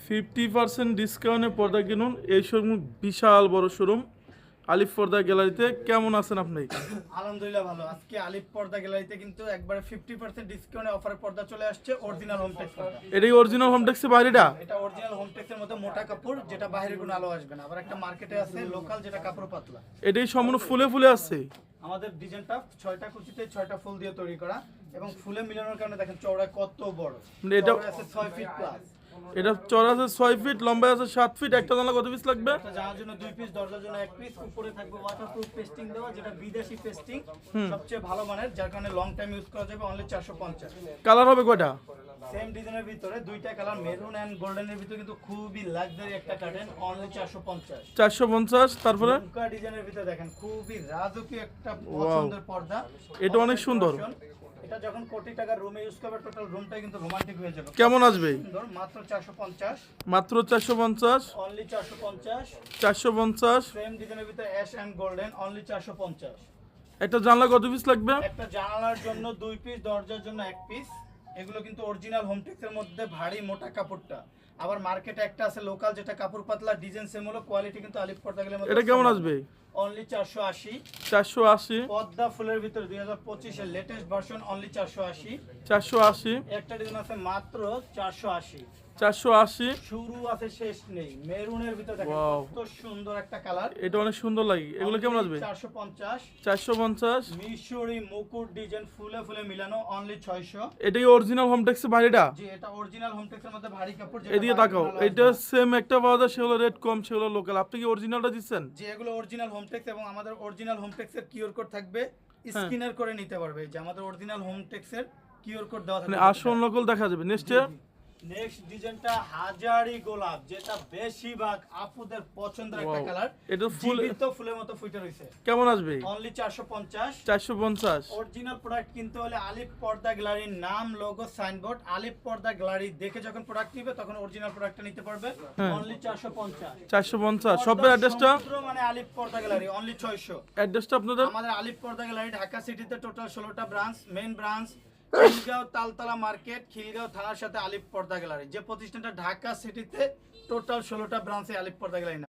50% ডিসকাউন্টে পর্দা কিনুন। এই শোরুম বিশাল বড় শোরুম আলিফ পর্দা গ্যালারিতে। কেমন আছেন আপনি? আলহামদুলিল্লাহ ভালো। আজকে আলিফ পর্দা গ্যালারিতে কিন্তু একবারে 50% ডিসকাউন্টে অফারে পর্দা চলে আসছে, অরিজিনাল হোমটেক্স পর্দা। এটাই অরিজিনাল হোমটেক্সের বাইরেটা? এটা অরিজিনাল হোমটেক্সের মধ্যে মোটা কাপড়, যেটা বাইরে কোনো আলো আসবে না। আবার একটা মার্কেটে আছে লোকাল, যেটা কাপড় পাতলা। এটাই সম্পূর্ণ ফুলে ফুলে আছে। আমাদের ডিজাইনটা 6টা কুচিতে 6টা ফুল দিয়ে তৈরি করা, এবং ফুলে মিলানোর কারণে দেখেন চওড়া কত বড়। মানে এটা চওড়া আছে 6 ফিট প্লাস। এটা চওড়া আছে 6 ফিট, লম্বা আছে 7 ফিট। একটা জানলা কত পিস লাগবে? এটা জানার জন্য 2 পিস, দরজার জন্য 1 পিস। উপরে থাকবে ওয়াটারপ্রুফ পেস্টিং দেওয়া, যেটা বিদেশি পেস্টিং, সবচেয়ে ভালো মানের, যার কারণে লং টাইম ইউজ করা যাবে। অনলি 450। কালার হবে কয়টা? সেম ডিজাইনের ভিতরে দুইটা কালার, মেরুন এন্ড গোল্ডেনের ভিতরে কিন্তু খুবই লাক্সারি একটা কার্টেন। অনলি 450। 450। তারপরে ঝুমকা ডিজাইনের ভিতরে দেখেন খুবই রাজকীয় একটা পছন্দের পর্দা। এটা অনেক সুন্দর। এটা যখন কোটি টাকার রুমে ইউজ করবে, টোটাল রুমটাই কিন্তু রোমান্টিক হয়ে যাবে। কেমন আসবে? সুন্দর, মাত্র 450। মাত্র 450। অনলি 450। 450। সেম ডিজাইনের ভিতরে অ্যাশ এন্ড গোল্ডেন। অনলি 450। একটা জানলা কত পিস লাগবে? একটা জানালার জন্য 2 পিস, দরজার জন্য 1 পিস। এগুলো কিন্তু অরিজিনাল হোমটেক্সের মধ্যে ভারী মোটা কাপড়টা। আবার মার্কেটে একটা আছে লোকাল, যেটা কাপড় পাতলা, ডিজাইন সেম হলো, কোয়ালিটি কিন্তু আলিফ পর্দা গেলে এটা কেমন আসবে? অনলি 480। 480। পদ্মা ফুলের ভিতরে 2025 এর লেটেস্ট ভার্সন। অনলি 480। 480। একটা ডিজাইন আছে মাত্র 480। 480। শুরু আছে শেষ নেই। মেরুনের ভিতরে দেখেন Wow. কত সুন্দর একটা কালার। এটা অনেক সুন্দর লাগে। এগুলো কেমন আসবে? 450। 450। মিশরি মুকুট ডিজাইন ফুলে ফুলে মিলানো। অনলি 600। এটাই অরিজিনাল হোমটেক্সের বাইরেটা? জি, এটা অরিজিনাল হোমটেক্সের মধ্যে ভারী কাপড়। এদিকে তাকাও। এটা সেম একটা পাওয়া যায়, সেগুলো রেট কম, সেগুলো লোকাল। আপনি কি অরিজিনালটা দিচ্ছেন? যে এগুলো অরিজিনাল হোমটেক্স, এবং আমাদের অরিজিনাল হোমটেক্সের কিউআর কোড থাকবে, স্ক্যানার করে নিতে পারবে। যে আমাদের অরিজিনাল হোমটেক্সের কিউআর কোড দেওয়া মানে থাকবে। আসল নকল দেখা যাবে। নেক্সটে নেক্সট ডিজাইনটা হাজারি গোলাপ, যেটা বেশিরভাগ আপুদের পছন্দের একটা Wow. কালার। এটা ফুল জীবিত ফুলের মতো ফুটে রয়েছে। কেমন আসবে? অনলি 450। 450। অরিজিনাল প্রোডাক্ট কিনতে হলে আলিফ পর্দা গ্যালারির নাম, লোগো, সাইনবোর্ড, আলিফ পর্দা গ্যালারি দেখে যখন প্রোডাক্ট নিবে, তখন অরিজিনাল প্রোডাক্টটা নিতে পারবে। অনলি 450। 450। সবের অ্যাড্রেসটা? মানে আলিফ পর্দা গ্যালারি। অনলি 600। অ্যাড্রেসটা আপনাদের? আমাদের আলিফ পর্দা গ্যালারি ঢাকা সিটিতে টোটাল 16টা branch. Main branch Khilgaon Taltala market, Khilgaon থানার সাথে আলিফ পর্দা গ্যালারি। যে প্রতিষ্ঠানটা ঢাকা সিটিতে টোটাল 16টা ব্রাঞ্চে আলিফ পর্দা গ্যালারি।